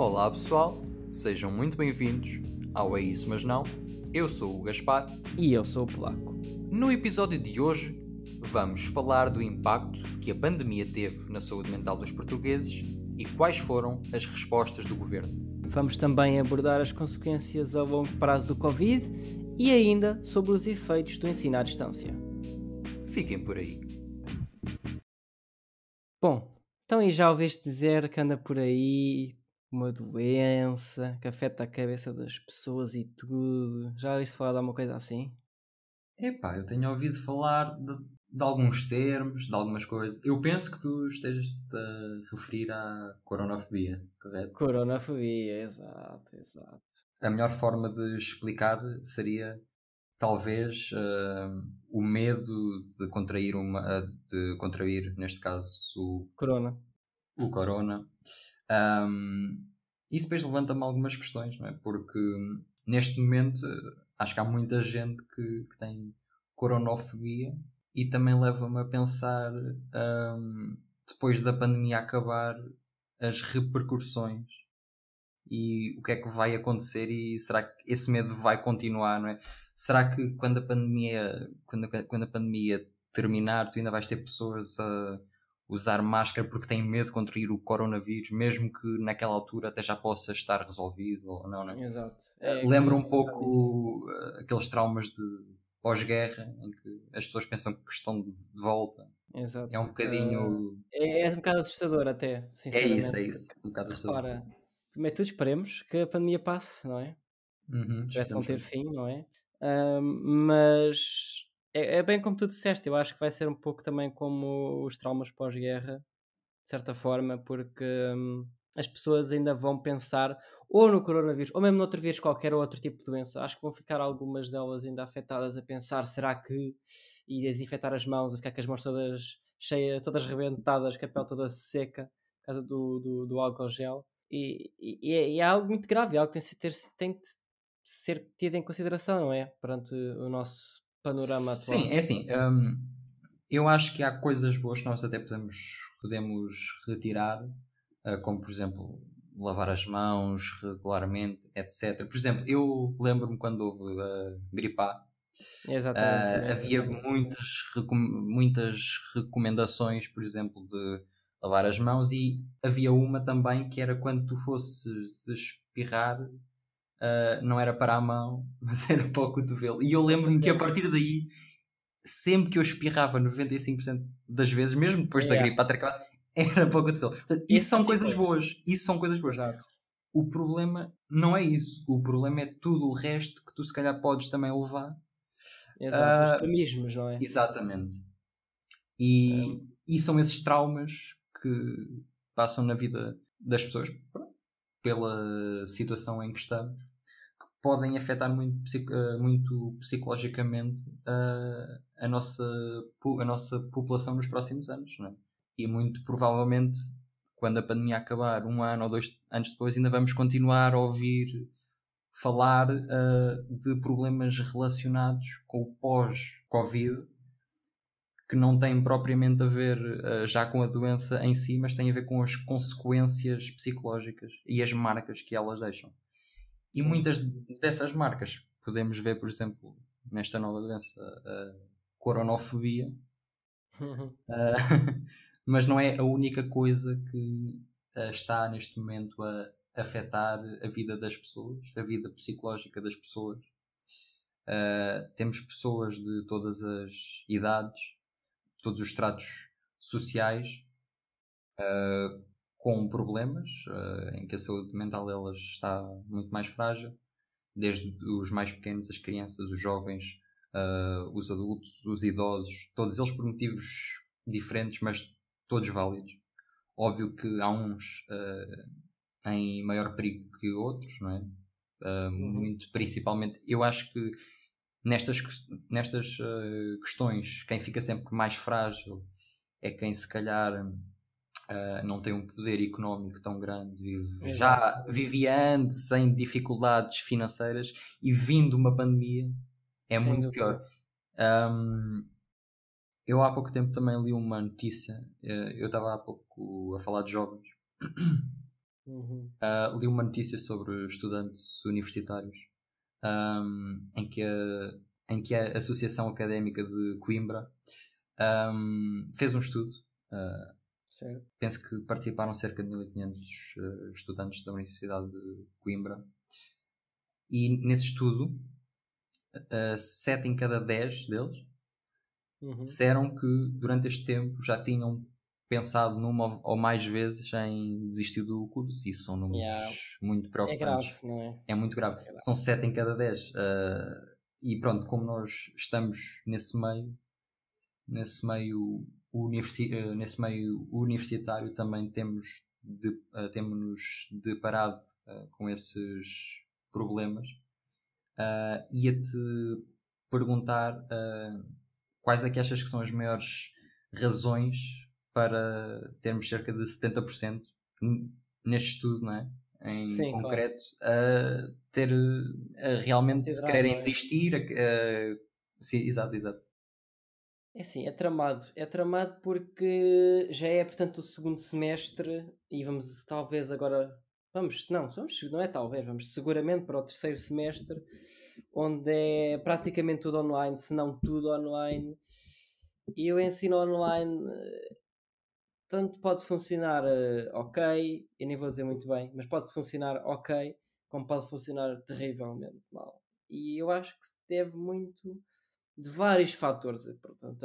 Olá pessoal, sejam muito bem-vindos ao É Isso Mas Não. Eu sou o Gaspar. E eu sou o Polaco. No episódio de hoje vamos falar do impacto que a pandemia teve na saúde mental dos portugueses e quais foram as respostas do governo. Vamos também abordar as consequências a longo prazo do Covid e ainda sobre os efeitos do ensino à distância. Fiquem por aí. Bom, então e já ouviste dizer que anda por aí uma doença que afeta a cabeça das pessoas e tudo? Já ouviste falar de alguma coisa assim? Epá, eu tenho ouvido falar de alguns termos, de algumas coisas. Eu penso que tu estejas-te a referir à coronafobia, correto? Coronafobia, exato. A melhor forma de explicar seria talvez o medo de contrair neste caso Corona. o corona. Isso depois levanta-me algumas questões, não é? Porque neste momento acho que há muita gente que tem coronofobia e também leva-me a pensar, depois da pandemia acabar, as repercussões e o que é que vai acontecer e será que esse medo vai continuar, não é? Será que quando a pandemia terminar, tu ainda vais ter pessoas a usar máscara porque têm medo de contrair o coronavírus, mesmo que naquela altura até já possa estar resolvido ou não, não é? Exato. É Lembra curioso um pensar nisso. pouco aqueles traumas de pós-guerra em que as pessoas pensam que estão de volta. É Exato. um bocadinho. É um bocado assustador até, sinceramente. É isso. Um bocado assustador. Repara, primeiro de tudo esperemos que a pandemia passe, não é? Uhum, Parece não esperamos ter bem. fim, não é? Mas é bem como tu disseste, eu acho que vai ser um pouco também como os traumas pós-guerra, de certa forma, porque, as pessoas ainda vão pensar ou no coronavírus ou mesmo noutro vírus, qualquer outro tipo de doença. Acho que vão ficar algumas delas ainda afetadas a pensar: "Será que", e desinfetar as mãos, a ficar com as mãos todas cheias, todas rebentadas, com a pele toda seca, por causa do álcool gel. E é algo muito grave, é algo que tem que ser tido em consideração, não é? Perante o nosso panorama Sim, atual. é assim. Eu acho que há coisas boas que nós até podemos retirar, como por exemplo lavar as mãos regularmente, etc. Por exemplo, eu lembro-me quando houve a gripe A, Exatamente, também ia havia pensar nisso. muitas recomendações, por exemplo, de lavar as mãos e havia uma também que era quando tu fosses espirrar, não era para a mão, mas era para o cotovelo. E eu Para o lembro-me que a cotovelo. partir daí sempre que eu espirrava 95% das vezes, mesmo depois da Yeah, gripe ter acabado, era para o cotovelo. Portanto, isso esse já são coisas ficou. boas. Isso são coisas boas. Exato, O problema não é isso. O problema é tudo o resto que tu se calhar podes também levar. exato. Os Ah, extremismos, não é? exatamente. Hum, E são esses traumas que passam na vida das pessoas, pronto, pela situação em que estamos, que podem afetar muito psicologicamente a nossa população nos próximos anos, não é? E muito provavelmente, quando a pandemia acabar, um ano ou 2 anos depois, ainda vamos continuar a ouvir falar de problemas relacionados com o pós-Covid, que não têm propriamente a ver já com a doença em si, mas têm a ver com as consequências psicológicas e as marcas que elas deixam. E sim. muitas dessas marcas podemos ver, por exemplo, nesta nova doença, a coronofobia, ah, mas não é a única coisa que está neste momento a afetar a vida das pessoas, a vida psicológica das pessoas. Temos pessoas de todas as idades, todos os estratos sociais, com problemas, em que a saúde mental delas está muito mais frágil, desde os mais pequenos, as crianças, os jovens, os adultos, os idosos, todos eles por motivos diferentes, mas todos válidos. Óbvio que há uns em maior perigo que outros, não é? Uhum. Muito principalmente, eu acho que nestas questões, quem fica sempre mais frágil é quem se calhar não tem um poder económico tão grande, Exato, vivia antes sem dificuldades financeiras e vindo uma pandemia é sem muito pior. dúvida. Um, eu há pouco tempo também li uma notícia, eu estava há pouco a falar de jovens Uhum. li uma notícia sobre estudantes universitários, em que a Associação Académica de Coimbra fez um estudo. Certo. Penso que participaram cerca de 1500 estudantes da Universidade de Coimbra, e nesse estudo 7 em cada 10 deles Uhum. disseram que durante este tempo já tinham pensado numa ou mais vezes em desistir do curso. Isso são Yeah. números muito É grave, preocupantes. não é? É muito grave. É grave. São 7 em cada 10. E pronto, como nós estamos nesse meio, nesse meio universitário, também temos-nos deparado com esses problemas. Ia-te perguntar quais é que achas que são as maiores razões para termos cerca de 70% neste estudo, não é? Em Sim, claro. concreto, a ter realmente Considerar, quererem não é? desistir. Sim, exato, exato. É assim, é tramado. É tramado porque já é, portanto, o segundo semestre e vamos talvez agora. Não é talvez, vamos seguramente para o terceiro semestre, onde é praticamente tudo online, se não tudo online. E o ensino online tanto pode funcionar ok, eu nem vou dizer muito bem, mas pode funcionar ok, como pode funcionar terrivelmente mal. E eu acho que se deve muito de vários fatores. Portanto,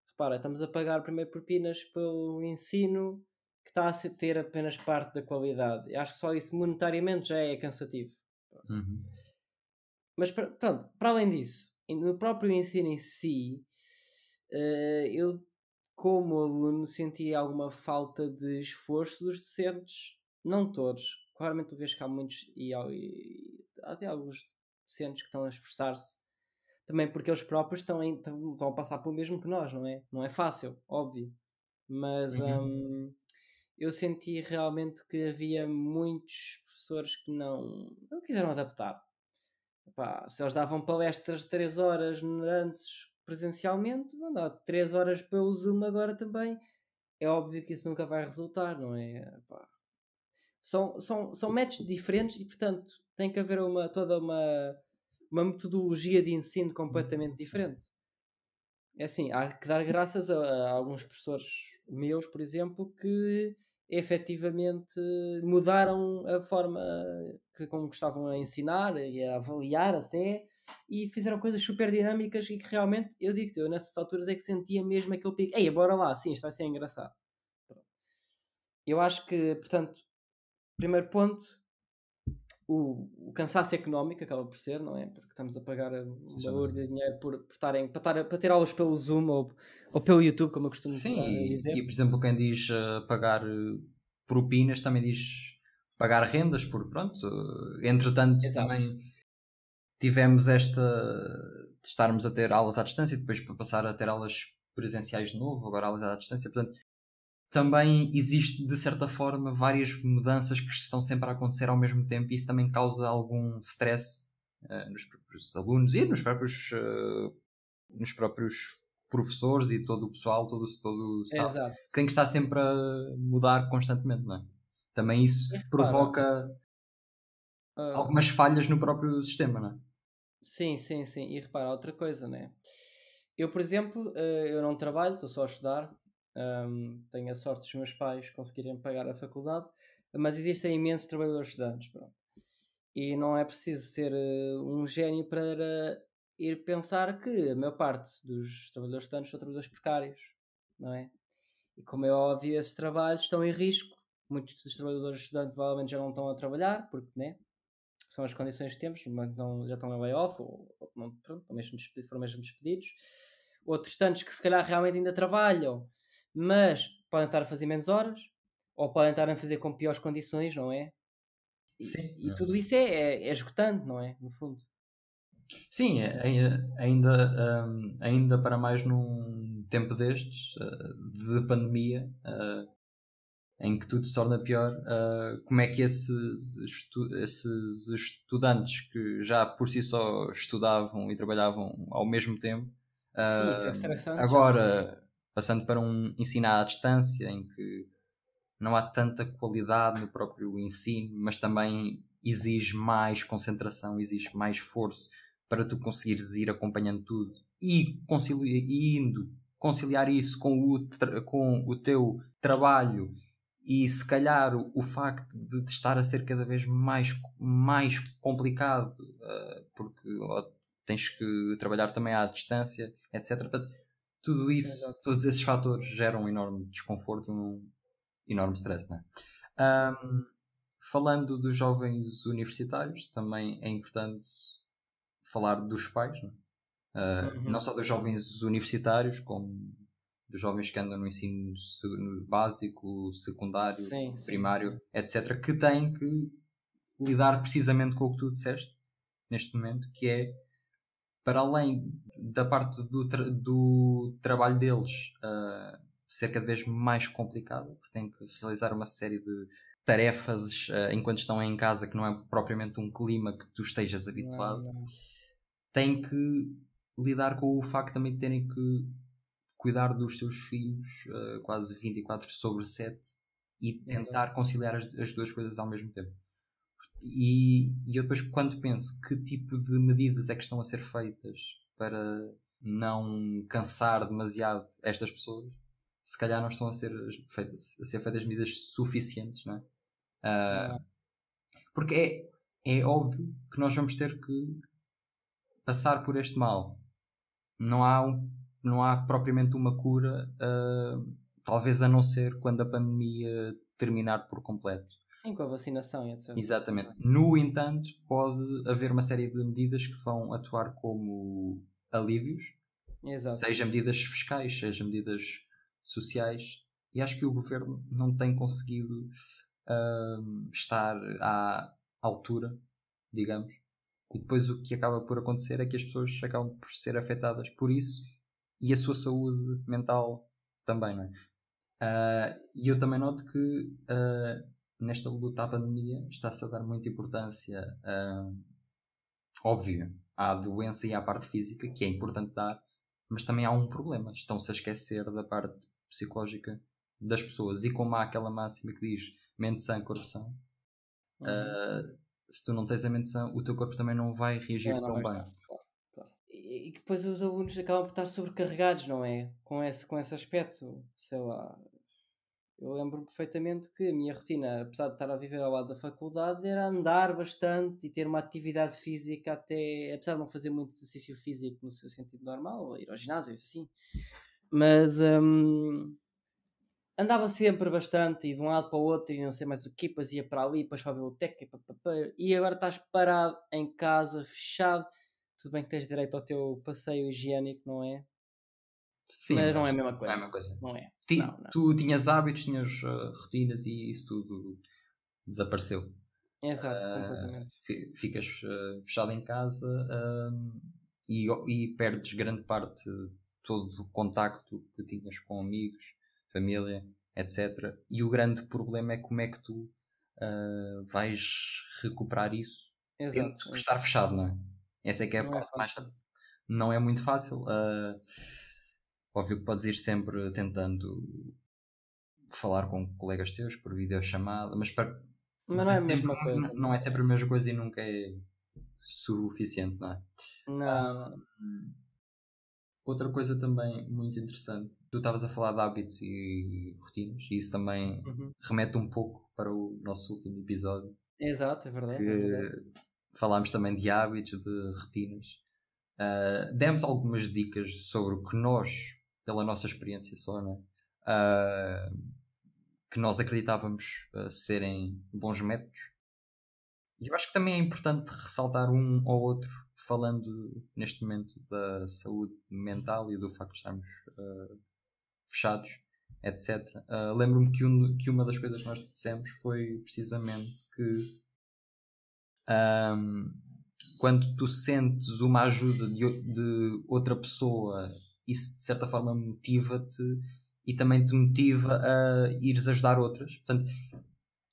repara, estamos a pagar primeiro propinas pelo ensino que está a ter apenas parte da qualidade. Eu acho que só isso monetariamente já é cansativo. Uhum. Mas pronto, para além disso, no próprio ensino em si, eu, como aluno, senti alguma falta de esforço dos docentes. Não todos, claramente tu vês que há muitos e há até alguns docentes que estão a esforçar-se também porque eles próprios estão a passar pelo mesmo que nós, não é? Não é fácil, óbvio. Mas Uhum. eu senti realmente que havia muitos professores que não quiseram adaptar. Epá, se eles davam palestras de 3 horas antes presencialmente, vão dar 3 horas pelo Zoom agora também. É óbvio que isso nunca vai resultar, não é? Epá, são métodos diferentes e, portanto, tem que haver toda uma metodologia de ensino completamente Sim. diferente. É assim, há que dar graças a alguns professores meus, por exemplo, que efetivamente mudaram a forma como estavam a ensinar e a avaliar até, e fizeram coisas super dinâmicas e que realmente, eu digo-te, eu nessas alturas é que sentia mesmo aquele pico. Ei, bora lá, sim, isto vai ser engraçado. Eu acho que, portanto, primeiro ponto, o cansaço económico acaba por ser, não é? Porque estamos a pagar um Sem valor dúvida. de dinheiro para ter aulas pelo Zoom ou pelo YouTube, como eu costumo Sim, dizer. e, por exemplo, quem diz pagar propinas também diz pagar rendas, porque pronto, entretanto Exato. também tivemos esta de estarmos a ter aulas à distância e depois para passar a ter aulas presenciais de novo, agora aulas à distância, portanto também existe de certa forma várias mudanças que estão sempre a acontecer ao mesmo tempo, e isso também causa algum stress nos próprios alunos e nos próprios professores e todo o pessoal, todo o staff, Exato. que tem que estar sempre a mudar constantemente, não é? Também isso E repara, provoca ah, algumas falhas no próprio sistema, não é? sim, sim, sim. E repara, outra coisa, né? Eu, por exemplo, eu não trabalho, estou só a estudar. Tenho a sorte dos meus pais conseguirem pagar a faculdade, mas existem imensos trabalhadores estudantes. Pronto. E não é preciso ser um gênio para ir pensar que a maior parte dos trabalhadores estudantes são trabalhadores precários, não é? E como é óbvio, esses trabalhos estão em risco. Muitos dos trabalhadores estudantes provavelmente já não estão a trabalhar, porque né, são as condições que temos, mas não, já estão em layoff ou não, pronto, foram mesmo despedidos. Outros tantos que se calhar realmente ainda trabalham, mas podem estar a fazer menos horas, ou podem estar a fazer com piores condições, não é? Sim, E tudo isso é esgotante, não é? No fundo. sim, ainda para mais num tempo destes, de pandemia, em que tudo se torna pior, como é que esses estudantes que já por si só estudavam e trabalhavam ao mesmo tempo, Sim, isso é uh, estressante, já por si. agora passando para um ensino à distância, em que não há tanta qualidade no próprio ensino, mas também exige mais concentração, exige mais esforço para tu conseguires ir acompanhando tudo e indo conciliar isso com o teu trabalho e se calhar o facto de estar a ser cada vez mais complicado, porque tens que trabalhar também à distância, etc. Portanto, tudo isso, Exato. todos esses fatores geram um enorme desconforto e um enorme stress, não é? Ahm, Falando dos jovens universitários, também é importante falar dos pais, não é? Não Uhum. só dos jovens universitários, como dos jovens que andam no ensino básico, secundário, Sim, sim, primário, sim. etc., que têm que lidar precisamente com o que tu disseste neste momento, que é para além da parte do trabalho deles ser cada vez mais complicado, porque têm que realizar uma série de tarefas enquanto estão em casa que não é propriamente um clima que tu estejas Não, habituado, não. têm que lidar com o facto também de terem que cuidar dos seus filhos quase 24/7 e Exato. tentar conciliar as duas coisas ao mesmo tempo. E eu depois, quando penso que tipo de medidas é que estão a ser feitas para não cansar demasiado estas pessoas, se calhar não estão a ser feitas medidas suficientes, não é? Não. Porque é óbvio que nós vamos ter que passar por este mal. Não há, não há propriamente uma cura, talvez a não ser quando a pandemia terminar por completo. Sim, com a vacinação e etc. Exatamente. Exato. No entanto, pode haver uma série de medidas que vão atuar como alívios, Exato. seja medidas fiscais, seja medidas sociais, e acho que o governo não tem conseguido estar à altura, digamos. E depois o que acaba por acontecer é que as pessoas acabam por ser afetadas por isso e a sua saúde mental também, não é? E eu também noto que nesta luta à pandemia está-se a dar muita importância, óbvio, à doença e à parte física, que é importante dar, mas também há um problema. Estão-se a esquecer da parte psicológica das pessoas. E como há aquela máxima que diz mente sã, corpo são, Uhum. se tu não tens a mente sã, o teu corpo também não vai Não, reagir não tão vai bem. estar, claro, claro. E que depois os alunos acabam por estar sobrecarregados, não é? Com esse aspecto, sei lá. Eu lembro perfeitamente que a minha rotina, apesar de estar a viver ao lado da faculdade, era andar bastante e ter uma atividade física até, apesar de não fazer muito exercício físico no seu sentido normal, ou ir ao ginásio, isso assim, mas andava sempre bastante e de um lado para o outro e não sei mais o quê, depois ia para ali, depois para a biblioteca e agora estás parado em casa, fechado. Tudo bem que tens direito ao teu passeio higiênico, não é? Sim, Mas não é a mas mesma não é a coisa. mesma coisa. Não é? Não, não. Tu tinhas hábitos, tinhas rotinas e isso tudo desapareceu. Exato, completamente. Ficas fechado em casa, e perdes grande parte, todo o contacto que tinhas com amigos, família, etc. E o grande problema é como é que tu vais recuperar isso tendo Exato, que estar fechado, não é? Essa é que é a não é parte mais fácil. chata. Não é muito fácil. Óbvio que podes ir sempre tentando falar com colegas teus por videochamada, Mas mas não é é a sempre, mesma coisa, não não é é? sempre a mesma coisa e nunca é suficiente, não é? Não, não. Hum, Outra coisa também muito interessante, tu estavas a falar de hábitos e rotinas, e isso também Uhum. remete um pouco para o nosso último episódio, Exato, é verdade, é verdade. que falámos também de hábitos, de rotinas. Demos algumas dicas sobre o que nós, pela nossa experiência só, né? Ah, que nós acreditávamos serem bons métodos. E eu acho que também é importante ressaltar um ou outro, falando neste momento da saúde mental e do facto de estarmos fechados, etc. Lembro-me que uma das coisas que nós dissemos foi precisamente que ahm, quando tu sentes uma ajuda de outra pessoa, isso de certa forma motiva-te e também te motiva a ires ajudar outras. Portanto,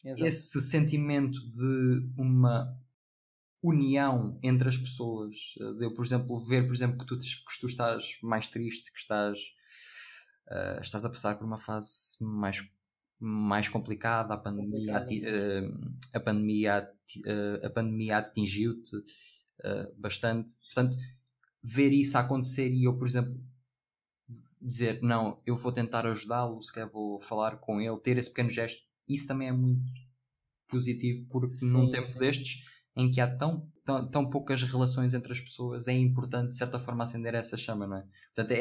Exato. esse sentimento de uma união entre as pessoas, de eu, por exemplo, ver, por exemplo, que tu estás mais triste, que estás a passar por uma fase mais mais complicada, complicada. a pandemia atingiu-te bastante. Portanto, ver isso acontecer e eu, por exemplo, dizer, não, eu vou tentar ajudá-lo, se calhar vou falar com ele, ter esse pequeno gesto, isso também é muito positivo, porque num Sim, tempo sim. destes, em que há tão poucas relações entre as pessoas, é importante, de certa forma, acender essa chama, não é? Portanto,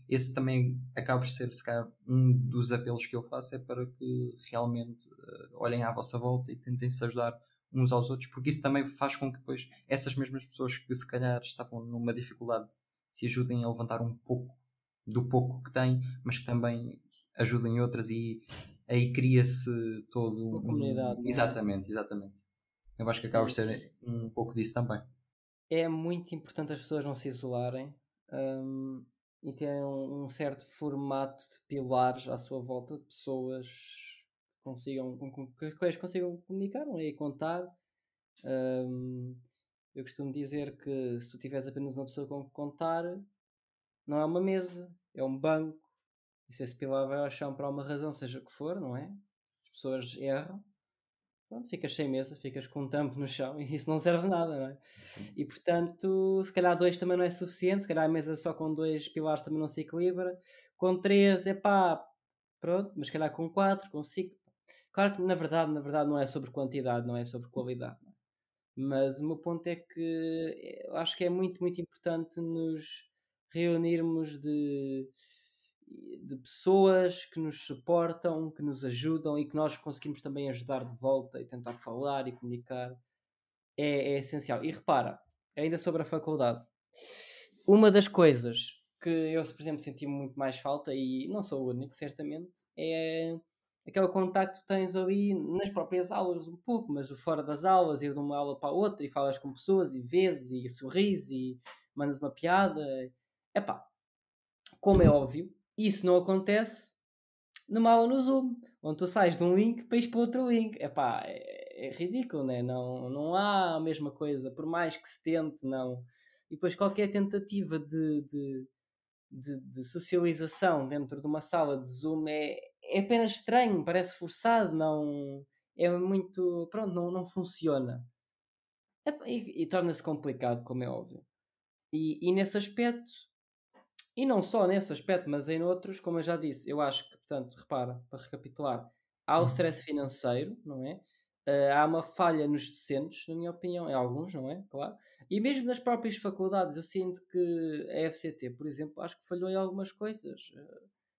esse também acaba por ser, se calhar, um dos apelos que eu faço, é para que realmente olhem à vossa volta e tentem se ajudar uns aos outros, porque isso também faz com que depois essas mesmas pessoas que se calhar estavam numa dificuldade se ajudem a levantar um pouco do pouco que têm, mas que também ajudem outras e aí cria-se todo Uma comunidade, não é? Exatamente, exatamente. Eu acho que acaba por Sim, sim. ser um pouco disso também. É muito importante as pessoas não se isolarem, hum, e terem um certo formato de pilares à sua volta, de pessoas que consigam que as coisas consigam comunicar, não é, e contar. Hum, eu costumo dizer que se tu tiveres apenas uma pessoa com que contar, não é uma mesa, é um banco, e se esse pilar vai ao chão por alguma razão, seja o que for, não é? As pessoas erram, pronto, ficas sem mesa, ficas com um tampo no chão e isso não serve de nada, não é? Sim. E portanto, se calhar 2 também não é suficiente, se calhar a mesa só com 2 pilares também não se equilibra, com 3 epá, pronto, mas se calhar com 4 com 5. Claro que na verdade não é sobre quantidade, não é sobre qualidade, não é? Mas o meu ponto é que eu acho que é muito, muito importante nos reunirmos de pessoas que nos suportam, que nos ajudam e que nós conseguimos também ajudar de volta e tentar falar e comunicar. É essencial. E repara, ainda sobre a faculdade, uma das coisas que eu, por exemplo, senti muito mais falta, e não sou o único, certamente, é aquele contacto que tens ali nas próprias aulas, um pouco, mas o fora das aulas, ir de uma aula para a outra e falas com pessoas e vês e sorris e mandas uma piada. Epá, como é óbvio, isso não acontece numa aula no Zoom, onde tu sais de um link para ir para outro link. Epá, é ridículo, né? Não há a mesma coisa, por mais que se tente, não. E depois qualquer tentativa de socialização dentro de uma sala de Zoom é apenas estranho, parece forçado, não é muito. Pronto, não funciona. E torna-se complicado, como é óbvio. E nesse aspecto, e não só nesse aspecto, mas em outros, como eu já disse, eu acho que, portanto, repara, para recapitular, há o Uhum. stress financeiro, não é? Há uma falha nos docentes, na minha opinião, em alguns, não é? Claro. E mesmo nas próprias faculdades, eu sinto que a FCT, por exemplo, acho que falhou em algumas coisas.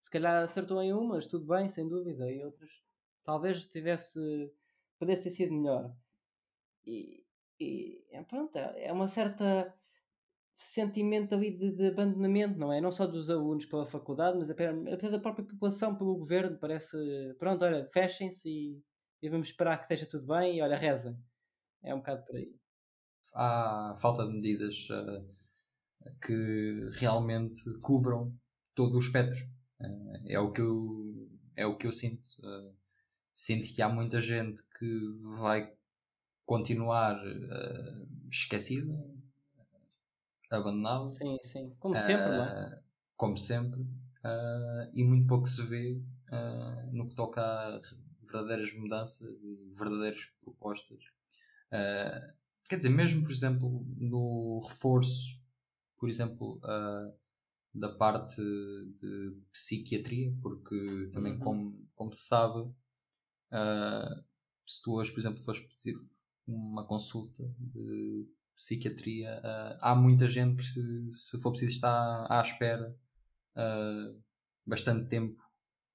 Se calhar acertou em umas, tudo bem, sem dúvida, e outras talvez pudesse ter sido melhor. E, pronto, é uma certa sentimento ali de abandonamento, não é? Não só dos alunos pela faculdade, mas até da própria população pelo governo. Parece, pronto, olha, fechem-se e vamos esperar que esteja tudo bem e olha, rezem. É um bocado por aí. Há falta de medidas que realmente cubram todo o espectro. É o que eu sinto. Sinto que há muita gente que vai continuar esquecida, abandonada, Sim, sim. Como sempre, não é? uh, como sempre, e muito pouco se vê no que toca a verdadeiras mudanças e verdadeiras propostas. Quer dizer, mesmo por exemplo no reforço, por exemplo, da parte de psiquiatria, porque também Uhum. como se sabe, se tu hoje, por exemplo, fores pedir uma consulta de psiquiatria, há muita gente que, se for preciso, está à espera bastante tempo.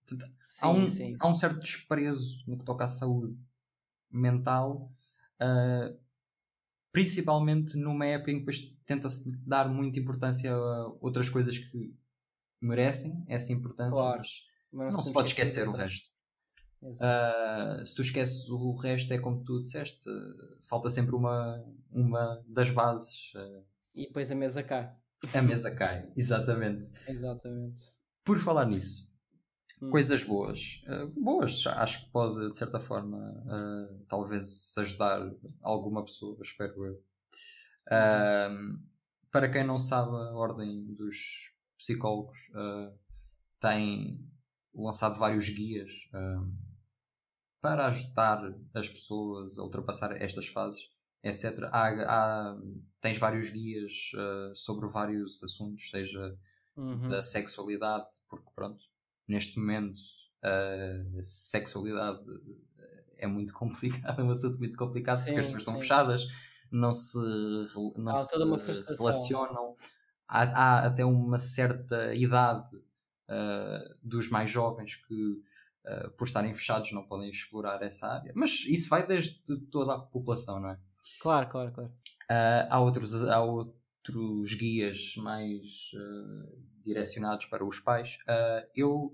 Portanto, Sim, sim, há um sim. certo desprezo no que toca à saúde mental, uh, principalmente numa época em que depois tenta-se dar muita importância a outras coisas que merecem essa importância, Claro. mas Mas não se não se podemos pode esquecer das esquecer o outras. resto. Exato. Se tu esqueces o resto, é como tu disseste, falta sempre uma das bases. E depois a mesa cai. A mesa cai, exatamente. Exatamente. Por falar nisso, Hum. coisas boas. Boas, acho que pode, de certa forma, talvez ajudar alguma pessoa, espero eu. Uhum. Uh, para quem não sabe, a Ordem dos Psicólogos tem lançado vários guias para ajudar as pessoas a ultrapassar estas fases, etc. Tens vários guias sobre vários assuntos, seja da Uhum. sexualidade, porque pronto, neste momento a sexualidade é muito complicado, é um assunto muito complicado porque as Sim, pessoas estão sim. fechadas, não se, não Há se toda uma frustração. relacionam. Há até uma certa idade dos mais jovens que, por estarem fechados, não podem explorar essa área. Mas isso vai desde toda a população, não é? Claro, claro, claro. Há outros guias mais direcionados para os pais. Eu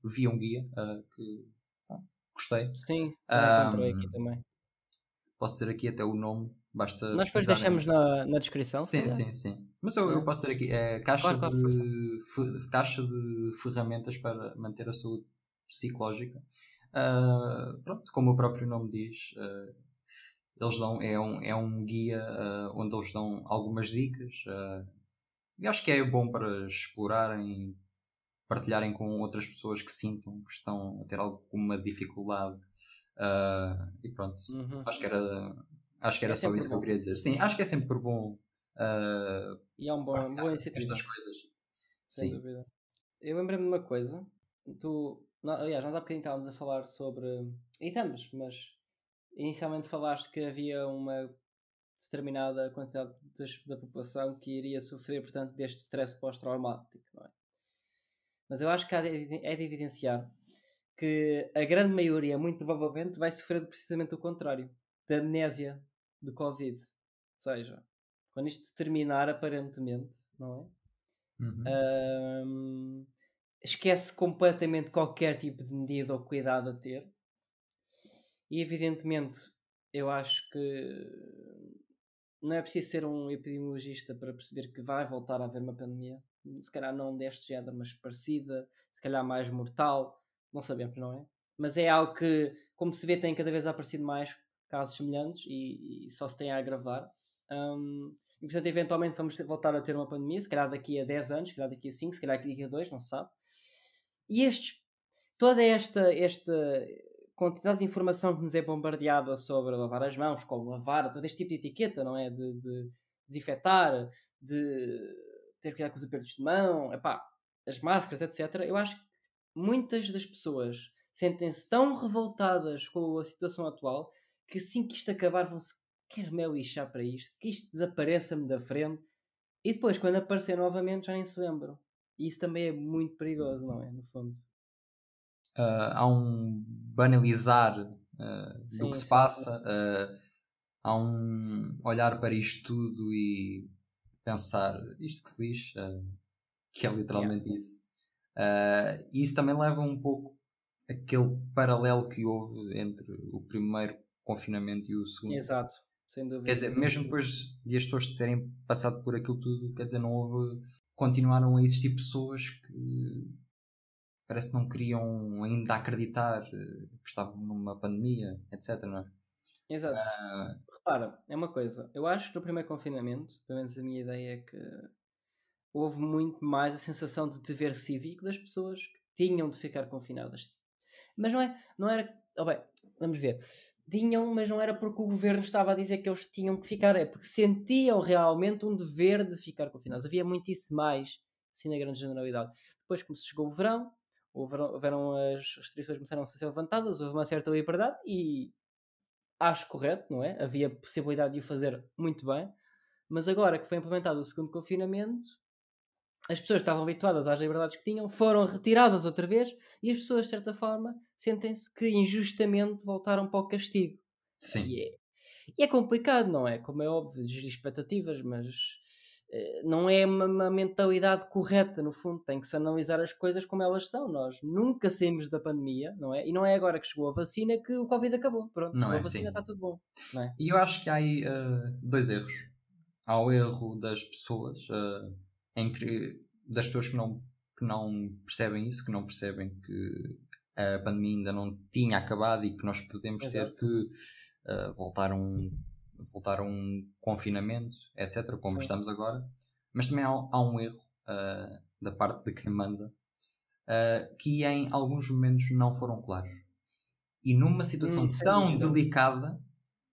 vi um guia que gostei. Sim, já encontrei aqui Ahm, também. Posso dizer aqui até o nome, basta Nós depois pesquisarem. deixamos na descrição, se Sim, calhar. sim, sim. Mas eu É. posso ter aqui, é caixa Claro, claro, força. caixa de ferramentas para manter a saúde psicológica. Pronto, como o próprio nome diz, eles dão, é um guia onde eles dão algumas dicas. E acho que é bom para explorarem, partilharem com outras pessoas que sintam que estão a ter alguma dificuldade. E pronto, Uhum. acho que era, acho que É era só sempre isso que eu bom. queria dizer. Sim, acho que é sempre bom uh, E é boa partilhar iniciativa, estas coisas. sem Sim. dúvida. Eu lembrei-me de uma coisa. Aliás, nós há bocadinho estávamos a falar sobre. E estamos, mas inicialmente falaste que havia uma determinada quantidade da população que iria sofrer, portanto, deste stress pós-traumático, não é? Mas eu acho que é de evidenciar que a grande maioria, muito provavelmente, vai sofrer precisamente o contrário, da amnésia do Covid. Ou seja, quando isto terminar, aparentemente, não Uhum. é? Esquece completamente qualquer tipo de medida ou cuidado a ter. E evidentemente, eu acho que não é preciso ser um epidemiologista para perceber que vai voltar a haver uma pandemia. Se calhar não deste género, mas parecida, se calhar mais mortal, não sabemos, não é? Mas é algo que, como se vê, tem cada vez aparecido mais casos semelhantes e só se tem a agravar. E portanto, eventualmente vamos voltar a ter uma pandemia, se calhar daqui a 10 anos, se calhar daqui a 5, se calhar daqui a 2, não se sabe. E toda esta quantidade de informação que nos é bombardeada sobre lavar as mãos, como lavar, todo este tipo de etiqueta, não é? De desinfetar, de ter cuidado com os apertos de mão, epá, as máscaras, etc. Eu acho que muitas das pessoas sentem-se tão revoltadas com a situação atual que assim que isto acabar vão-se quer me lixar para isto, que isto desapareça-me da frente e depois quando aparecer novamente já nem se lembram. E isso também é muito perigoso, não é? No fundo. Há um banalizar do que Sim, se sim, sim. passa, há um olhar para isto tudo e pensar isto que se lixa, que é Yeah. literalmente isso. E isso também leva um pouco aquele paralelo que houve entre o primeiro confinamento e o segundo. Exato, sem Quer dúvida, dizer, sem mesmo dúvida. depois de as pessoas terem passado por aquilo tudo, quer dizer, não houve. Continuaram a existir pessoas que parece que não queriam ainda acreditar que estavam numa pandemia, etc. Não é? Exato. Ah, Repara, é uma coisa, eu acho que no primeiro confinamento, pelo menos a minha ideia é que houve muito mais a sensação de dever cívico das pessoas que tinham de ficar confinadas. Mas não era, bem, vamos ver. Tinham, mas não era porque o governo estava a dizer que eles tinham que ficar, é porque sentiam realmente um dever de ficar confinados. Havia muito isso mais, assim, na grande generalidade. Depois, como se chegou o verão, houveram as restrições começaram a ser levantadas, houve uma certa liberdade e acho correto, não é? Havia possibilidade de o fazer muito bem, mas agora que foi implementado o segundo confinamento, as pessoas estavam habituadas às liberdades que tinham, foram retiradas outra vez e as pessoas, de certa forma, sentem-se que injustamente voltaram para o castigo. sim. E é complicado, não é? Como é óbvio, gerir expectativas, mas não é uma mentalidade correta, no fundo. Tem que se analisar as coisas como elas são. Nós nunca saímos da pandemia, não é? E não é agora que chegou a vacina que o Covid acabou. Pronto, Não chegou a é? vacina, Sim. está tudo bom, não é? E eu acho que há aí dois erros. Há o erro das pessoas, das pessoas que não percebem isso, que não percebem que a pandemia ainda não tinha acabado e que nós podemos ter Exato. que voltar a um confinamento, etc., como Sim. estamos agora. Mas também há um erro da parte de quem manda, que em alguns momentos não foram claros. E numa situação Sem tão dúvida, delicada,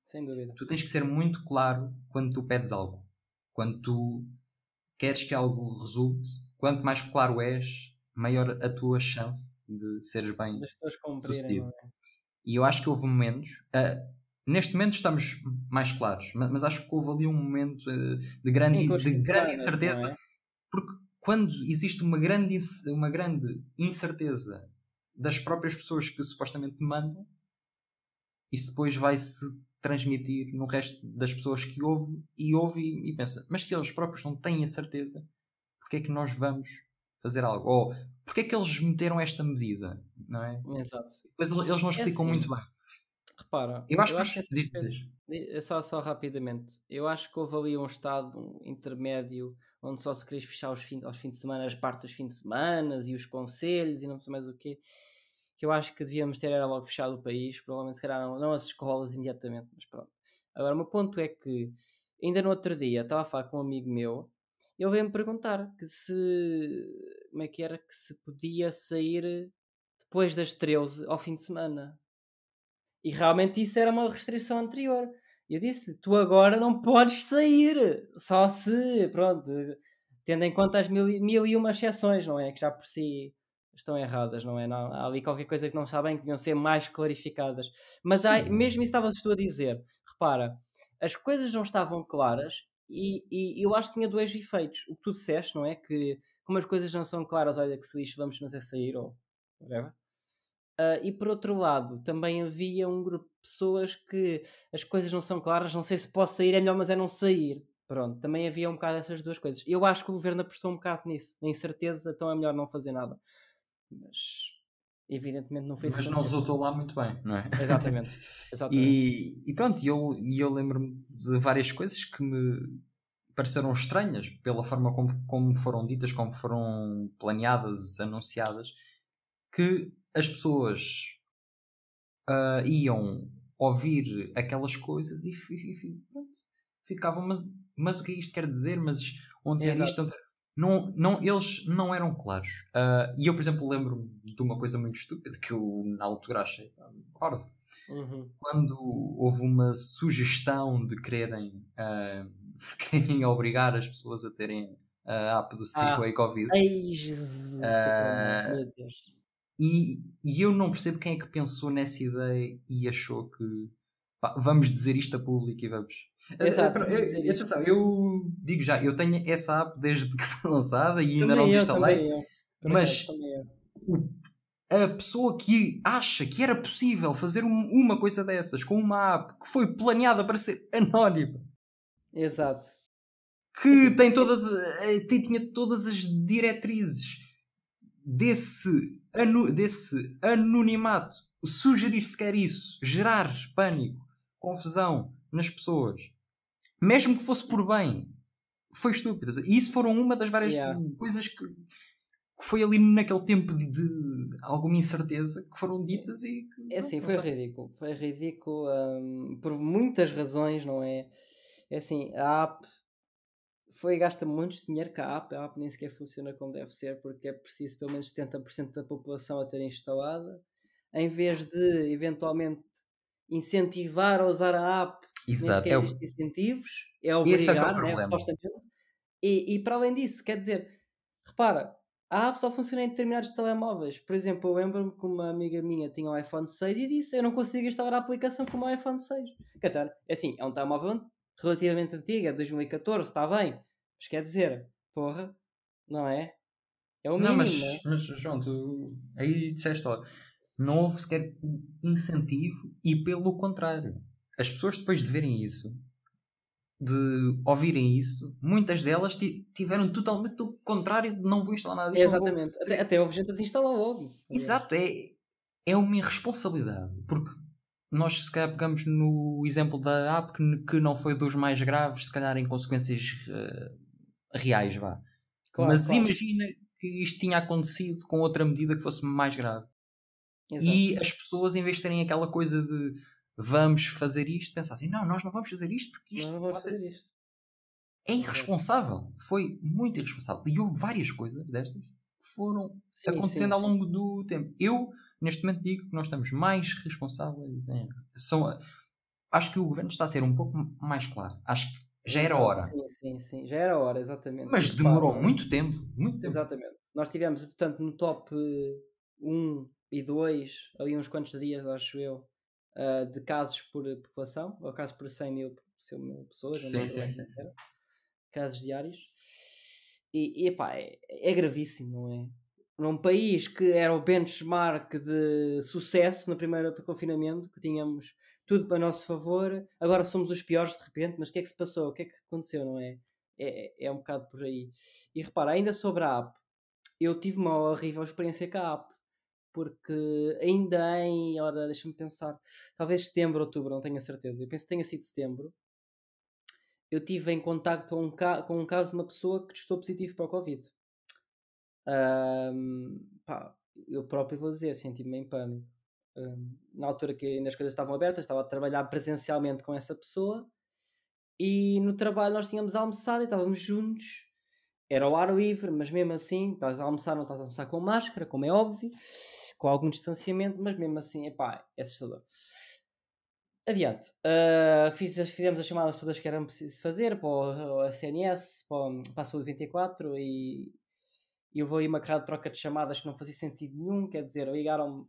sem dúvida. tu tens que ser muito claro quando tu pedes algo. Quando tu queres que algo resulte, quanto mais claro és, maior a tua chance de seres bem Das pessoas cumprirem, não sucedido. é? E eu acho que houve momentos, neste momento estamos mais claros, mas acho que houve ali um momento Sim, com os de fins de grande semana, não incerteza, é? porque quando existe uma grande incerteza das próprias pessoas que supostamente mandam, isso depois vai-se transmitir no resto das pessoas que ouve e pensa, mas se eles próprios não têm a certeza, porque é que nós vamos fazer algo? Ou porque é que eles meteram esta medida? Não é? Exato. Depois eles não É explicam muito assim, bem. repara, Eu acho eu que acho nós. que esse aspecto, só rapidamente, eu acho que houve ali um estado intermédio onde só se queria fechar aos fins de semana, as partes dos fins de semana e os conselhos e não sei mais o quê, que eu acho que devíamos ter era logo fechado o país, provavelmente se calhar não as escolas imediatamente, mas pronto. Agora, o meu ponto é que ainda no outro dia estava a falar com um amigo meu, ele veio-me perguntar que se como é que era que se podia sair depois das 13 ao fim de semana. E realmente isso era uma restrição anterior. E eu disse-lhe: "Tu agora não podes sair, só se, pronto, tendo em conta as mil e uma exceções, não é, que já por si estão erradas, não é, não há ali qualquer coisa que não está bem, que deviam ser mais clarificadas. Mas há Sim, mesmo isso estavas tu a dizer, repara, as coisas não estavam claras e eu acho que tinha 2 efeitos. O que tu disseste, não é, que como as coisas não são claras, olha que se lixe, vamos mas é sair ou whatever. E por outro lado, também havia um grupo de pessoas que as coisas não são claras, não sei se posso sair, é melhor, mas é não sair. Pronto, também havia um bocado essas duas coisas. Eu acho que o governo apostou um bocado nisso, na incerteza, então é melhor não fazer nada. Mas evidentemente não foi isso que mas não aconteceu. resultou lá muito bem, não é? Exatamente, exatamente. E pronto, eu lembro-me de várias coisas que me pareceram estranhas pela forma como foram ditas, como foram planeadas, anunciadas, que as pessoas iam ouvir aquelas coisas pronto, ficavam, mas o que é isto quer dizer? Mas ontem era isto. Exato. Não, não, eles não eram claros. E eu, por exemplo, lembro-me de uma coisa muito estúpida que eu na altura achei parvo. Uhum. Quando houve uma sugestão de quererem, querem obrigar as pessoas a terem a app do Ah, Stay Covid. ai Jesus, o telemóvel, ah, meu Deus. e eu não percebo quem é que pensou nessa ideia e achou que pá, vamos dizer isto a público e vamos. Exato, vamos dizer isto. Atenção, eu digo já, eu tenho essa app desde que foi lançada e ainda não desinstalei, Também eu, por acaso, mas também eu. o- a pessoa que acha que era possível fazer uma coisa dessas com uma app que foi planeada para ser anónima, Exato. É que assim, tem tinha todas as diretrizes desse anonimato, sugerir sequer isso, gerar pânico, confusão nas pessoas, mesmo que fosse por bem, foi estúpido. E isso foram uma das várias yeah. coisas que foi ali naquele tempo de alguma incerteza que foram ditas e que, É pronto, assim, não sei. foi ridículo, por muitas razões, não é? É assim, a app foi gasta muito dinheiro com a app nem sequer funciona como deve ser, porque é preciso pelo menos 70% da população a ter instalada, em vez de eventualmente incentivar a usar a app, nem Exato. sequer existem incentivos, é Esse é que é o obrigar, né, problema. supostamente. E para além disso, quer dizer, repara, a app só funciona em determinados telemóveis. Por exemplo, eu lembro-me que uma amiga minha tinha o iPhone 6 e disse: "Eu não consigo instalar a aplicação com o meu iPhone 6." Quer dizer, é assim, é um telemóvel relativamente antigo, é 2014, está bem. Mas quer dizer, porra, não é? É o Não, mínimo, não é? mas João, tu aí disseste, ó, não houve sequer incentivo e pelo contrário. As pessoas depois de verem isso, de ouvirem isso, muitas delas tiveram totalmente o contrário de não vou instalar nada É disto, não vou. exatamente. Até houve gente a desinstalar logo, aliás. Exato, é uma irresponsabilidade. Porque nós, se calhar, pegamos no exemplo da app que não foi dos mais graves, se calhar em consequências reais, vá. Claro, Mas claro. imagina que isto tinha acontecido com outra medida que fosse mais grave. Exato. E as pessoas, em vez de terem aquela coisa de vamos fazer isto, pensassem, não, nós não vamos fazer isto porque Nós isto não vamos fazer isto. é Exato. irresponsável. Foi muito irresponsável. E houve várias coisas destas. que foram Sim, sim, acontecendo ao sim. longo do tempo. Eu, neste momento, digo que nós estamos mais responsáveis em... Acho que o governo está a ser um pouco mais claro. Acho que já era Exato, hora. sim, sim, sim. Já era hora, exatamente. E Mas repara, demorou muito tempo. Muito tempo. exatamente. Nós tivemos, portanto, no top 1 e 2 ali uns quantos dias, acho eu, de casos por população, ou casos por 100 mil pessoas, não me Sim, lembro sim, bem, sim, sim. casos diários. E epá, é gravíssimo, não é? Num país que era o benchmark de sucesso no primeiro confinamento, que tínhamos tudo para nosso favor, agora somos os piores de repente, mas o que é que se passou? O que é que aconteceu, não é? É um bocado por aí. E repara, ainda sobre a app, eu tive uma horrível experiência com a app, porque ainda ora, deixa-me pensar, talvez setembro, outubro, não tenho a certeza. Eu penso que tenha sido setembro. Eu tive em contacto com um caso de uma pessoa que testou positivo para o Covid. Pá, eu próprio vou dizer, senti-me em pânico. Na altura que ainda as coisas estavam abertas, estava a trabalhar presencialmente com essa pessoa e no trabalho nós tínhamos almoçado e estávamos juntos. Era ao ar livre, mas mesmo assim, estás a almoçar, não estás a almoçar com máscara, como é óbvio, com algum distanciamento, mas mesmo assim, epá, é assustador. Adiante. Fizemos as chamadas todas que eram preciso fazer para o SNS, para a Saúde 24 e houve aí uma carrada de troca de chamadas que não fazia sentido nenhum, quer dizer, ligaram-me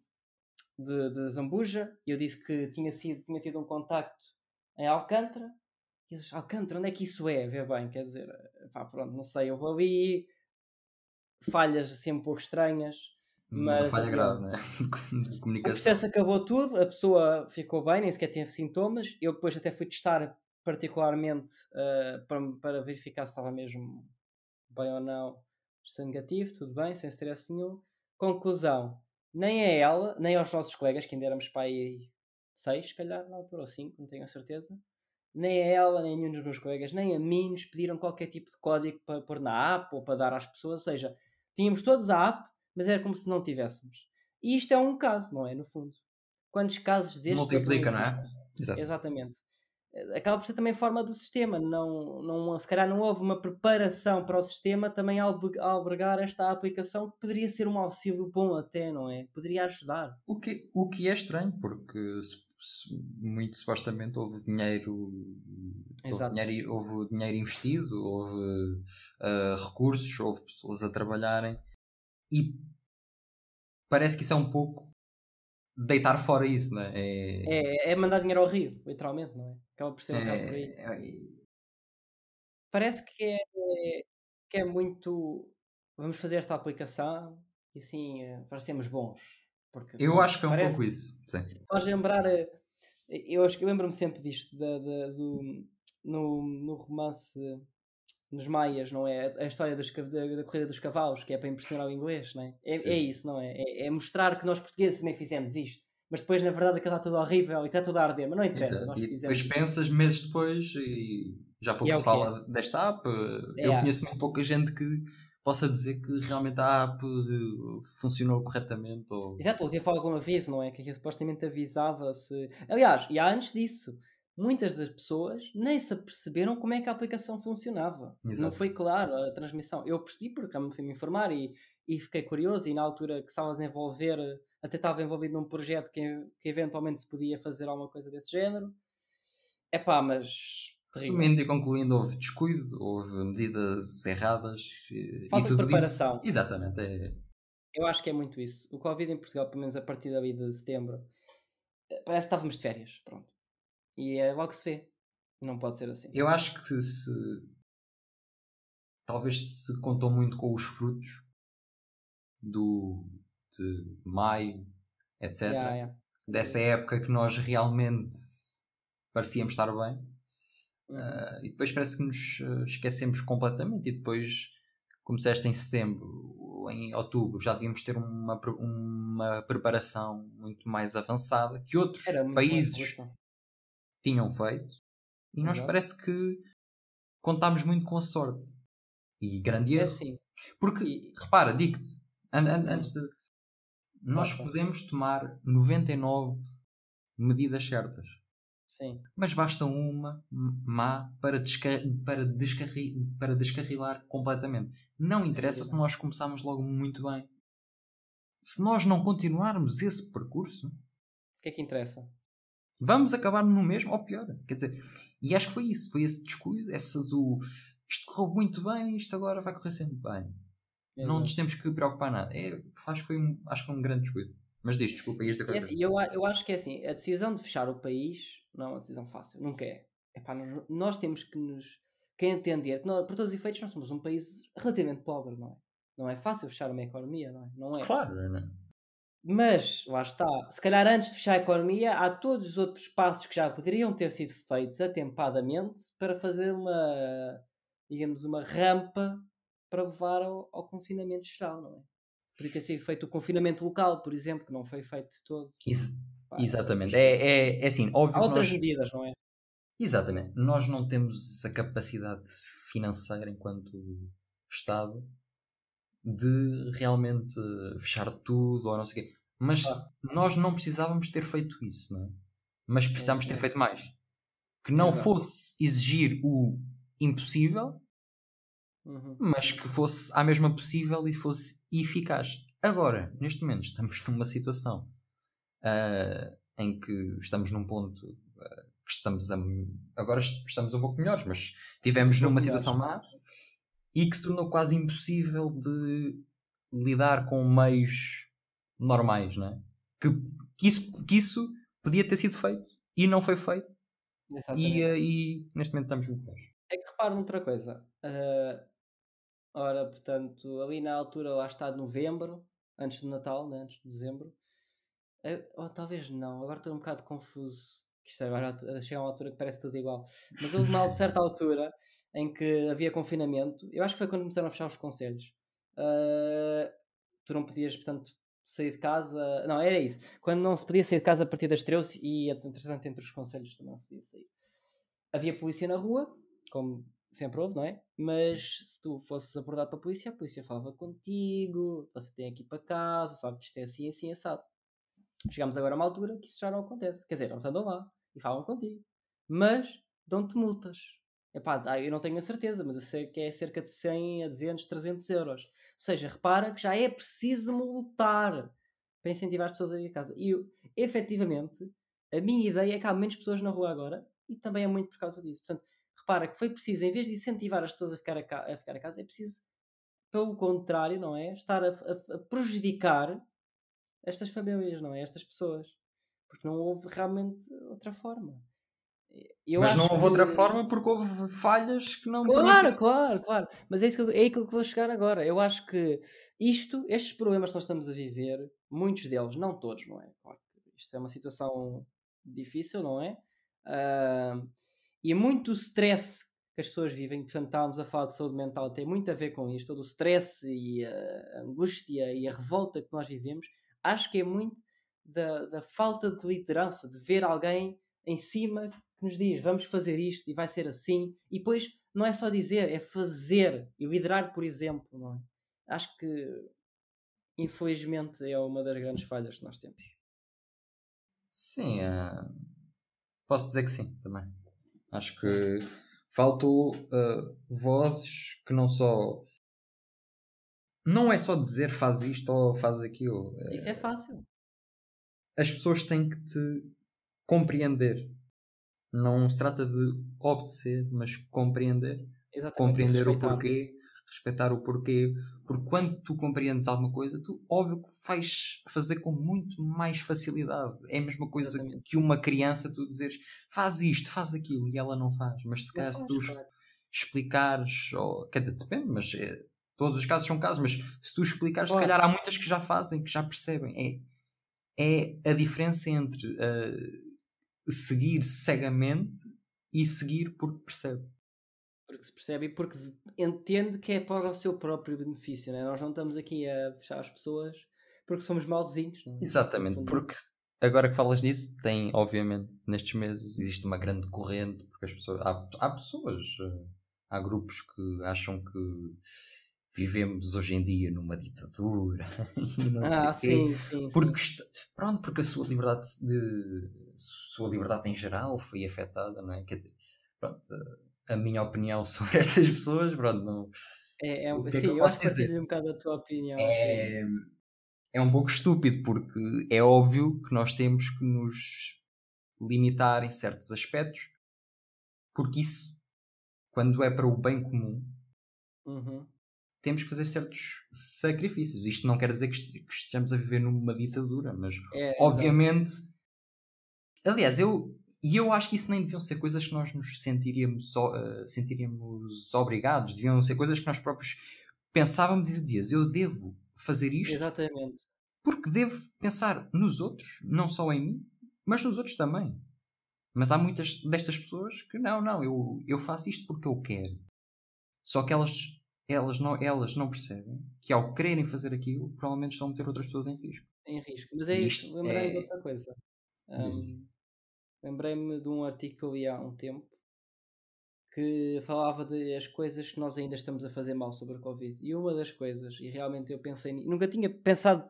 de Zambuja e eu disse que tinha tido um contacto em Alcântara. E eles, Alcântara, onde é que isso é? Vê bem, quer dizer, pá, pronto, não sei, eu vou ali, falhas assim um pouco estranhas, Uma mas falha grave, adiante. né? De O comunicação. processo acabou tudo, a pessoa ficou bem, nem sequer teve sintomas. Eu depois até fui testar particularmente para verificar se estava mesmo bem ou não, está negativo, tudo bem, sem stress nenhum. Conclusão, nem a ela, nem aos nossos colegas, que ainda éramos para aí 6, se calhar, na altura, ou 5, não tenho a certeza, nem a ela, nem a nenhum dos meus colegas, nem a mim nos pediram qualquer tipo de código para pôr na app ou para dar às pessoas, ou seja, tínhamos todos a app, mas era como se não tivéssemos. E isto é um caso, não é? No fundo. Quantos casos destes é que não Multiplica, não é? existem? Exato. Exatamente. Acaba por ser também forma do sistema. Se calhar não houve uma preparação para o sistema também ao albergar esta aplicação que poderia ser um auxílio bom até, não é? Poderia ajudar. O que é estranho, porque muito supostamente Exato. houve dinheiro investido, houve recursos, houve pessoas a trabalharem e parece que isso é um pouco deitar fora isso, não é? É mandar dinheiro ao rio, literalmente, não é? Acaba por ser um bocado por aí. É- é- Parece que é muito. Vamos fazer esta aplicação e assim parecemos bons. Porque eu pronto, acho que é um pouco parece. isso, sim. Faz lembrar. Eu acho que eu lembro-me sempre disto no romance nos Maias, não é? A história da corrida dos cavalos, que é para impressionar o inglês, não é? É Sim. isso, não é? É mostrar que nós portugueses também fizemos isto. Mas depois, na verdade, aquilo está tudo horrível e está tudo a arder. Mas não interessa, Exato. nós E depois fizemos isto. pensas meses depois e já E pouco é se o que é. fala desta app. Eu É. conheço muito pouca gente que possa dizer que realmente a app funcionou corretamente. Ou... Exato, ou teve algum aviso, não é? Que aquilo supostamente avisava se. Aliás, e há antes disso, muitas das pessoas nem se aperceberam como é que a aplicação funcionava. Não Exato. foi claro a transmissão. Eu percebi porque eu me fui me informar e fiquei curioso. E na altura que estava a desenvolver, até estava envolvido num projeto que eventualmente se podia fazer alguma coisa desse género. É pá, mas terrível. Resumindo e concluindo, houve descuido, houve medidas erradas e Falta de tudo isso. preparação. Exatamente. Eu acho que é muito isso. O Covid em Portugal, pelo menos a partir dali de setembro, parece que estávamos de férias. Pronto. E é logo se vê. Não pode ser assim. Eu acho que talvez se contou muito com os frutos do, de maio, Yeah, etc. yeah. Sem Dessa dúvida. época que nós realmente parecíamos estar bem. Uhum. E depois parece que nos esquecemos completamente. E depois, como disseste, em setembro, em outubro, já devíamos ter uma preparação muito mais avançada que outros Era muito mais países robusto. tinham feito. E nós Exato. parece que contámos muito com a sorte. E grande É erro. assim. Porque, E, repara, digo-te, antes de. claro, Nós claro. podemos tomar 99 medidas certas. Sim, mas basta uma má para descarrilar completamente. Não sem interessa se dúvida. nós começarmos logo muito bem. Se nós não continuarmos esse percurso, O que é que interessa? vamos acabar no mesmo ou pior. Quer dizer, e acho que foi isso, foi esse descuido, essa do isto correu muito bem, isto agora vai correr sempre bem. Não nos Exato. temos que preocupar nada. Acho que foi um grande descuido. Mas diz, desculpa, ias dizer E é qualquer assim, coisa. eu acho que é assim, a decisão de fechar o país não é uma decisão fácil, nunca é. Epá, nós temos que entender que nós, por todos os efeitos, nós somos um país relativamente pobre, não é? Não é fácil fechar uma economia, não é? Não é. Claro, né? Mas, lá está, se calhar antes de fechar a economia, há todos os outros passos que já poderiam ter sido feitos atempadamente para fazer uma, digamos, uma rampa para levar ao confinamento geral, não é? Podia ter sido feito o confinamento local, por exemplo, que não foi feito de todo. Isso, Pá, exatamente. isto assim. É assim, Há óbvio que outras nós. medidas, não é? Exatamente. Nós não temos a capacidade financeira enquanto Estado de realmente fechar tudo ou não sei o quê. Mas Claro, nós não precisávamos ter feito isso, não é? Mas é precisávamos isso ter mesmo. feito mais. Que não Exato. fosse exigir o impossível, Uhum. mas que fosse à mesma possível e fosse eficaz. Agora, neste momento, estamos numa situação em que estamos num ponto que agora estamos um pouco melhores, mas Estamos um tivemos numa pouco melhores. situação má e que se tornou quase impossível de lidar com meios normais, não é? Que, que isso podia ter sido feito e não foi feito Exatamente. e neste momento estamos muito bem. É que repara noutra coisa. Ora, portanto, ali na altura, lá está de novembro, antes do Natal, né, antes de dezembro, ou talvez não, agora estou um bocado confuso, que isto agora chega a uma altura que parece tudo igual, mas houve uma certa altura em que havia confinamento, eu acho que foi quando começaram a fechar os conselhos. Ah, tu não podias, portanto, sair de casa, não, era isso, quando não se podia sair de casa a partir das 13 e, entretanto, entre os conselhos também não se podia sair. Havia polícia na rua, como sempre houve, não é? Mas se tu fosses abordado pela polícia, a polícia falava contigo, você tem aqui para casa, sabe que isto é assim, assim, assado. Chegámos agora a uma altura que isso já não acontece. Quer dizer, eles andam lá e falam contigo. Mas dão-te multas. Epá, eu não tenho a certeza, mas eu sei que é cerca de 100 a 200, 300 euros. Ou seja, repara que já é preciso multar para incentivar as pessoas a ir a casa. E efetivamente, a minha ideia é que há menos pessoas na rua agora e também é muito por causa disso. Portanto, repara que foi preciso, em vez de incentivar as pessoas a ficar a casa, é preciso, pelo contrário, não é? Estar a prejudicar estas famílias, não é? Estas pessoas. Porque não houve realmente outra forma. Eu Mas não acho houve que. outra forma porque houve falhas que não permitiram. Claro, claro, claro. Mas é isso é aí que eu vou chegar agora. Eu acho que estes problemas que nós estamos a viver, muitos deles, não todos, não é? Claro que isto é uma situação difícil, não é? Ah, e muito stress que as pessoas vivem, portanto, estávamos a falar de saúde mental, tem muito a ver com isto, todo o stress e a angústia e a revolta que nós vivemos. Acho que é muito da falta de liderança, de ver alguém em cima que nos diz vamos fazer isto e vai ser assim, e depois não é só dizer, é fazer e liderar por exemplo, não é? Acho que infelizmente é uma das grandes falhas que nós temos. Sim, posso dizer que sim, também. Acho Sim, que faltou vozes que não só. Não é só dizer faz isto ou faz aquilo. isso é fácil, As pessoas têm que te compreender. Não se trata de obedecer, mas compreender. exatamente, e Compreender o respeitar, porquê, respeitar o porquê. Porque quando tu compreendes alguma coisa, tu, óbvio que vais fazer com muito mais facilidade. É a mesma coisa exatamente. que uma criança, tu dizeres faz isto, faz aquilo, e ela não faz. Mas se Não calhar se faz, tu claro. explicares, ou, quer dizer, depende, mas todos os casos são casos, mas se tu explicares, se Claro, calhar há muitas que já fazem, que já percebem. É a diferença entre seguir cegamente e seguir porque percebe. porque se percebe e porque entende que é para o seu próprio benefício, não é? Nós não estamos aqui a fechar as pessoas porque somos mauzinhos, não é? No Exatamente, fundo, porque agora que falas disso, tem, obviamente, nestes meses, existe uma grande corrente, porque as pessoas, há pessoas, há grupos que acham que vivemos hoje em dia numa ditadura e não sei o quê, Sim, sim, sim. porque, pronto, porque a sua liberdade em geral foi afetada, não é? Quer dizer, pronto, a minha opinião sobre estas pessoas, pronto, não, o que é que Sim, eu eu acho posso que dizer? partilho um bocado a tua opinião, sim. É, é um pouco estúpido, porque é óbvio que nós temos que nos limitar em certos aspectos, porque isso, quando é para o bem comum, Uhum. temos que fazer certos sacrifícios. Isto não quer dizer que estejamos a viver numa ditadura, mas Exato. obviamente. Aliás, eu acho que isso nem deviam ser coisas que nós nos sentiríamos obrigados, deviam ser coisas que nós próprios pensávamos e dizíamos, eu devo fazer isto Exatamente. porque devo pensar nos outros, não só em mim, mas nos outros também. Mas há muitas destas pessoas que não, eu faço isto porque eu quero. Só que elas não percebem que ao quererem fazer aquilo, provavelmente estão a meter outras pessoas em risco. Em risco. Mas é E isso, isto lembrei-me de é. outra coisa. Diz. Hum, Lembrei-me de um artigo que eu li há um tempo que falava das coisas que nós ainda estamos a fazer mal sobre a Covid. E uma das coisas, e realmente eu pensei nunca tinha pensado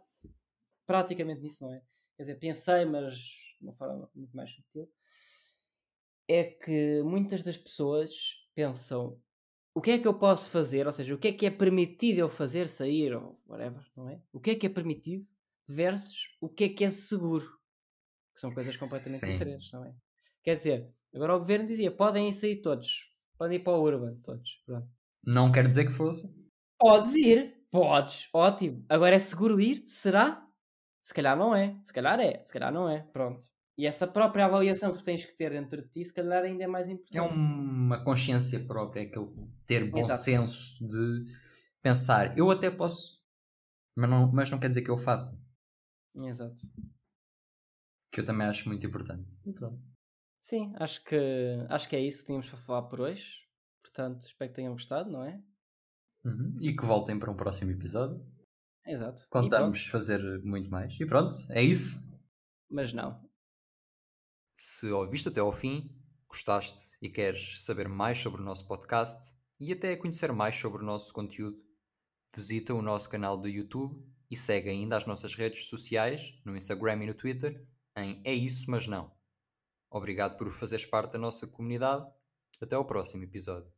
praticamente nisso, não é? Quer dizer, pensei, mas de uma forma muito mais sutil, é que muitas das pessoas pensam o que é que eu posso fazer, ou seja, o que é permitido eu fazer, sair ou whatever, não é? O que é permitido versus o que é seguro, que são coisas completamente Sim. diferentes, não é? Quer dizer, agora o governo dizia: podem sair todos, podem ir para o Urban, todos, pronto. Não quer dizer que fosse. Podes ir, podes, ótimo. Agora é seguro ir? Será? Se calhar não é, se calhar é, se calhar não é, pronto. E essa própria avaliação que tu tens que ter dentro de ti, se calhar ainda é mais É importante. uma consciência própria, aquele ter bom Exato, senso de pensar, eu até posso, mas não quer dizer que eu faça. exato. Que eu também acho muito importante. E pronto. Sim, acho que é isso que tínhamos para falar por hoje. Portanto, espero que tenham gostado, não é? Uhum. E que voltem para um próximo episódio. Exato. E pronto, Contamos fazer muito mais. E pronto, é isso. mas não. Se ouviste até ao fim, gostaste e queres saber mais sobre o nosso podcast e até conhecer mais sobre o nosso conteúdo, visita o nosso canal do YouTube e segue ainda as nossas redes sociais, no Instagram e no Twitter, em É Isso Mas Não. Obrigado por fazeres parte da nossa comunidade. Até ao próximo episódio.